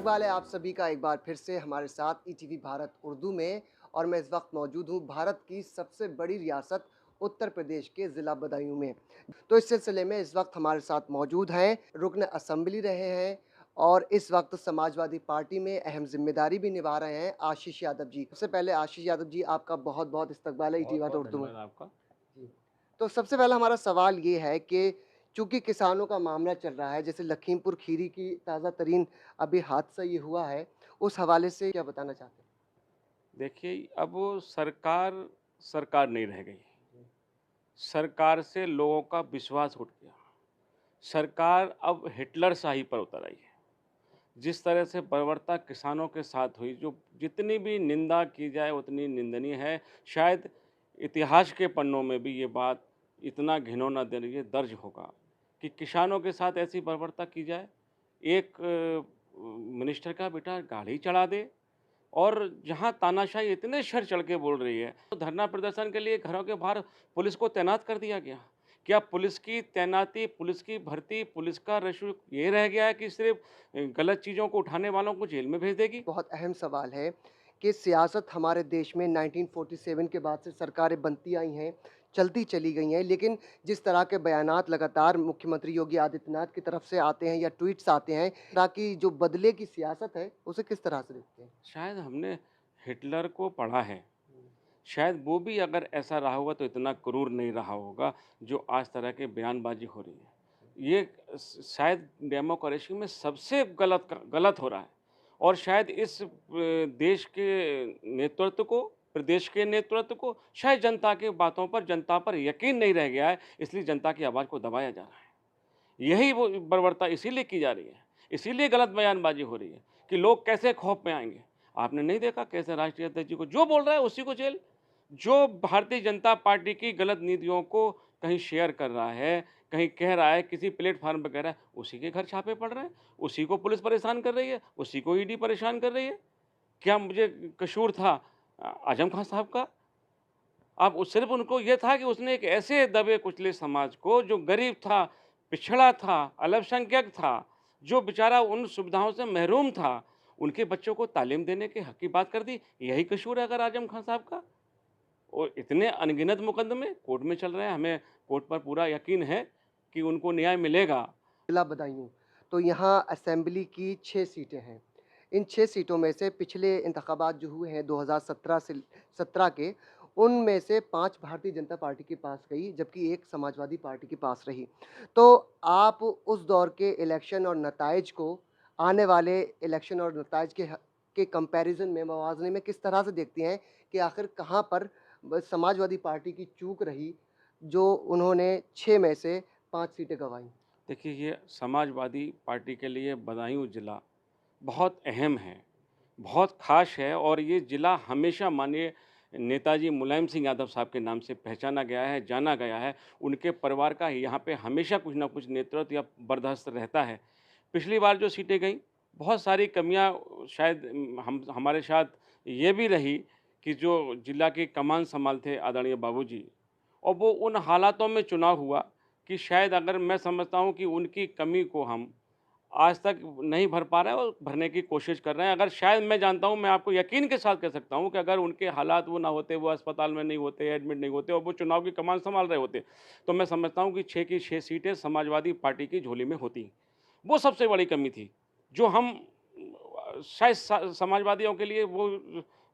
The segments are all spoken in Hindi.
इस्तकबाल है आप सभी का एक बार फिर से हमारे साथ ईटीवी भारत उर्दू में। और मैं इस वक्त मौजूद हूँ भारत की सबसे बड़ी रियासत उत्तर प्रदेश के ज़िला बदायूं में। तो इस सिलसिले में इस वक्त हमारे साथ मौजूद हैं रुकन असेंबली रहे हैं और इस वक्त समाजवादी पार्टी में अहम जिम्मेदारी भी निभा रहे हैं आशीष यादव जी। सबसे पहले आशीष यादव जी, आपका बहुत बहुत इस्तकबाल है ईटीवी बहुत भारत बहुत उर्दू में। धन्यवाद आपका। जी। तो सबसे पहला हमारा सवाल ये है कि चूंकि किसानों का मामला चल रहा है, जैसे लखीमपुर खीरी की ताज़ा तरीन अभी हादसा ये हुआ है, उस हवाले से क्या बताना चाहते हैं? देखिए, अब वो सरकार सरकार नहीं रह गई। सरकार से लोगों का विश्वास उठ गया। सरकार अब हिटलरशाही पर उतर आई है। जिस तरह से बर्बरता किसानों के साथ हुई, जो जितनी भी निंदा की जाए उतनी निंदनीय है। शायद इतिहास के पन्नों में भी ये बात इतना घिनौना ये दर्ज होगा कि किसानों के साथ ऐसी बर्बरता की जाए। एक मिनिस्टर का बेटा गाड़ी चढ़ा दे, और जहाँ तानाशाही इतने शर चढ़ के बोल रही है, तो धरना प्रदर्शन के लिए घरों के बाहर पुलिस को तैनात कर दिया गया। क्या पुलिस की तैनाती, पुलिस की भर्ती, पुलिस का रसूख ये रह गया है कि सिर्फ़ गलत चीज़ों को उठाने वालों को जेल में भेज देगी? बहुत अहम सवाल है कि सियासत हमारे देश में 1947 के बाद से सरकारें बनती आई हैं, चलती चली गई हैं, लेकिन जिस तरह के बयानात लगातार मुख्यमंत्री योगी आदित्यनाथ की तरफ से आते हैं या ट्वीट्स आते हैं, ताकि जो बदले की सियासत है, उसे किस तरह से देखते हैं? शायद हमने हिटलर को पढ़ा है। शायद वो भी अगर ऐसा रहा होगा तो इतना क्रूर नहीं रहा होगा, जो आज तरह की बयानबाज़ी हो रही है। ये शायद डेमोक्रेसी में सबसे गलत हो रहा है। और शायद इस देश के नेतृत्व को, प्रदेश के नेतृत्व को, शायद जनता की बातों पर, जनता पर यकीन नहीं रह गया है, इसलिए जनता की आवाज़ को दबाया जा रहा है। यही वो बर्बरता इसीलिए की जा रही है, इसीलिए गलत बयानबाज़ी हो रही है कि लोग कैसे खौफ में आएँगे। आपने नहीं देखा कैसे राष्ट्रीय अध्यक्ष जी को जो बोल रहा है उसी को जेल, जो भारतीय जनता पार्टी की गलत नीतियों को कहीं शेयर कर रहा है, कहीं कह रहा है, किसी प्लेटफ़ॉर्म पे कह रहा है, उसी के घर छापे पड़ रहे हैं, उसी को पुलिस परेशान कर रही है, उसी को ईडी परेशान कर रही है। क्या मुझे कसूर था आज़म खान साहब का? अब उस सिर्फ़ उनको ये था कि उसने एक ऐसे दबे-कुचले समाज को, जो गरीब था, पिछड़ा था, अल्पसंख्यक था, जो बेचारा उन सुविधाओं से महरूम था, उनके बच्चों को तालीम देने के हक़ की बात कर दी। यही कसूर है अगर आज़म खान साहब का। और इतने अनगिनत मुकदमे कोर्ट में चल रहे हैं, हमें कोर्ट पर पूरा यकीन है कि उनको न्याय मिलेगा। जिला बदायूं, तो यहाँ असेंबली की 6 सीटें हैं। इन 6 सीटों में से पिछले इंतखाबात जो हुए हैं 2017 से 17 के, उनमें से 5 भारतीय जनता पार्टी के पास गई, जबकि 1 समाजवादी पार्टी के पास रही। तो आप उस दौर के इलेक्शन और नताइज को आने वाले इलेक्शन और नताइज के कंपैरिज़न में, मवाज़ने में किस तरह से देखती हैं कि आखिर कहाँ पर समाजवादी पार्टी की चूक रही, जो उन्होंने 6 में से 5 सीटें गँवाईं? देखिए, ये समाजवादी पार्टी के लिए बदायूँ ज़िला बहुत अहम है, बहुत ख़ास है, और ये ज़िला हमेशा माननीय नेताजी मुलायम सिंह यादव साहब के नाम से पहचाना गया है, जाना गया है। उनके परिवार का यहाँ पे हमेशा कुछ न कुछ नेतृत्व या बर्दाश्त रहता है। पिछली बार जो सीटें गईं, बहुत सारी कमियाँ शायद हम हमारे साथ ये भी रही कि जो ज़िला की कमान संभालते आदरणीय बाबूजी, और वो उन हालातों में चुनाव हुआ कि शायद अगर मैं समझता हूँ कि उनकी कमी को हम आज तक नहीं भर पा रहे हैं और भरने की कोशिश कर रहे हैं। अगर शायद मैं जानता हूँ, मैं आपको यकीन के साथ कह सकता हूँ कि अगर उनके हालात वो ना होते, वो अस्पताल में नहीं होते, एडमिट नहीं होते और वो चुनाव की कमान सँभाल रहे होते, तो मैं समझता हूँ कि 6 की 6 सीटें समाजवादी पार्टी की झोली में होती। वो सबसे बड़ी कमी थी, जो हम शायद समाजवादियों के लिए वो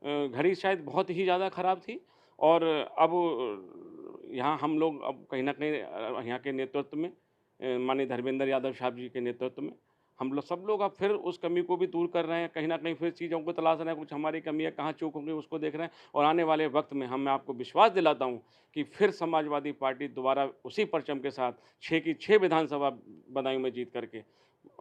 घड़ी शायद बहुत ही ज़्यादा ख़राब थी। और अब यहाँ हम लोग अब कहीं न कहीं यहाँ के नेतृत्व में माननीय धर्मेंद्र यादव साहब जी के नेतृत्व में हम लोग सब लोग अब फिर उस कमी को भी दूर कर रहे हैं, कहीं न कहीं फिर चीज़ों को तलाश रहे हैं, कुछ हमारी कमी है, कहाँ चूक होंगी उसको देख रहे हैं। और आने वाले वक़्त में मैं आपको विश्वास दिलाता हूँ कि फिर समाजवादी पार्टी दोबारा उसी परचम के साथ 6 की 6 विधानसभा बदायूँ में जीत करके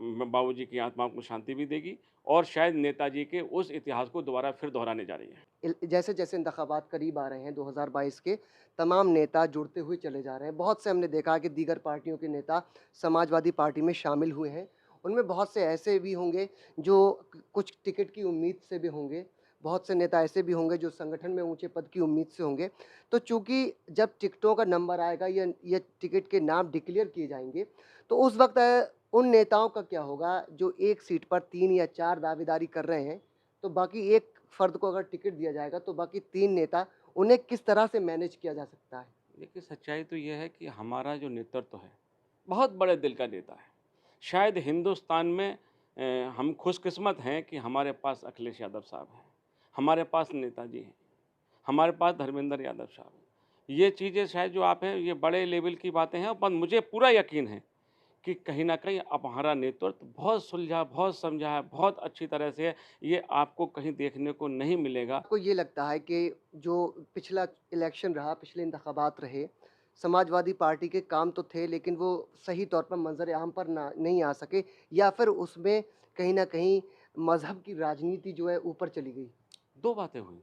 बाबूजी की आत्मा को शांति भी देगी, और शायद नेताजी के उस इतिहास को दोबारा फिर दोहराने जा रही है। जैसे-जैसे इंतखाबात करीब आ रहे हैं 2022 के, तमाम नेता जुड़ते हुए चले जा रहे हैं। बहुत से हमने देखा कि दीगर पार्टियों के नेता समाजवादी पार्टी में शामिल हुए हैं। उनमें बहुत से ऐसे भी होंगे जो कुछ टिकट की उम्मीद से भी होंगे, बहुत से नेता ऐसे भी होंगे जो संगठन में ऊँचे पद की उम्मीद से होंगे। तो चूँकि जब टिकटों का नंबर आएगा या टिकट के नाम डिक्लेयर किए जाएँगे, तो उस वक़्त उन नेताओं का क्या होगा जो एक सीट पर 3 या 4 दावेदारी कर रहे हैं, तो बाकी एक फ़र्द को अगर टिकट दिया जाएगा तो बाकी 3 नेता उन्हें किस तरह से मैनेज किया जा सकता है? देखिए, सच्चाई तो ये है कि हमारा जो नेतृत्व है, बहुत बड़े दिल का नेता है। शायद हिंदुस्तान में हम खुशकिस्मत हैं कि हमारे पास अखिलेश यादव साहब हैं, हमारे पास नेताजी हैं, हमारे पास धर्मेंद्र यादव साहब हैं। ये चीज़ें शायद जो आप हैं, ये बड़े लेवल की बातें हैं, पर मुझे पूरा यकीन है कि कहीं न कहीं अब हमारा नेतृत्व बहुत सुलझा, बहुत समझा है, बहुत अच्छी तरह से है। ये आपको कहीं देखने को नहीं मिलेगा। आपको ये लगता है कि जो पिछला इलेक्शन रहा, पिछले इंतखाबात रहे, समाजवादी पार्टी के काम तो थे लेकिन वो सही तौर पर मंज़र-ए-आम पर ना नहीं आ सके या फिर उसमें कहीं न कहीं मज़हब की राजनीति जो है ऊपर चली गई? 2 बातें हुईं।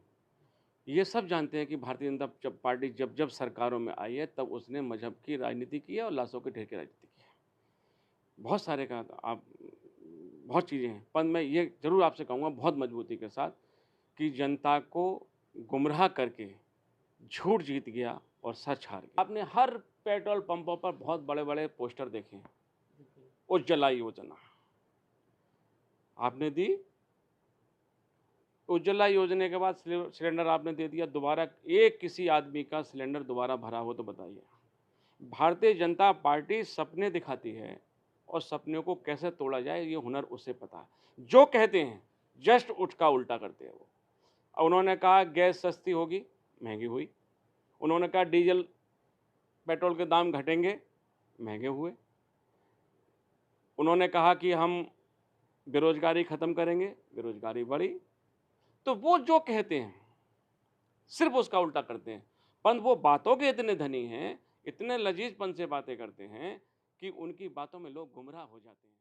ये सब जानते हैं कि भारतीय जनता जब पार्टी जब सरकारों में आई है, तब उसने मज़हब की राजनीति की है और लाशों के ढेर की राजनीति की है। बहुत सारे का आप बहुत चीज़ें हैं, पर मैं ये ज़रूर आपसे कहूँगा बहुत मज़बूती के साथ कि जनता को गुमराह करके झूठ जीत गया और सच हार गया। आपने हर पेट्रोल पंपों पर बहुत बड़े-बड़े पोस्टर देखे हैं, उज्ज्वला योजना आपने दी, उज्ज्वला योजना के बाद सिलेंडर आपने दे दिया, दोबारा एक किसी आदमी का सिलेंडर दोबारा भरा हो तो बताइए। भारतीय जनता पार्टी सपने दिखाती है और सपनों को कैसे तोड़ा जाए ये हुनर उसे पता है। जो कहते हैं जस्ट उसका उल्टा करते हैं वो। उन्होंने कहा गैस सस्ती होगी, महंगी हुई। उन्होंने कहा डीजल पेट्रोल के दाम घटेंगे, महंगे हुए। उन्होंने कहा कि हम बेरोजगारी खत्म करेंगे, बेरोजगारी बढ़ी। तो वो जो कहते हैं सिर्फ उसका उल्टा करते हैं। पर वो बातों के इतने धनी हैं, इतने लजीजपन से बातें करते हैं कि उनकी बातों में लोग गुमराह हो जाते हैं।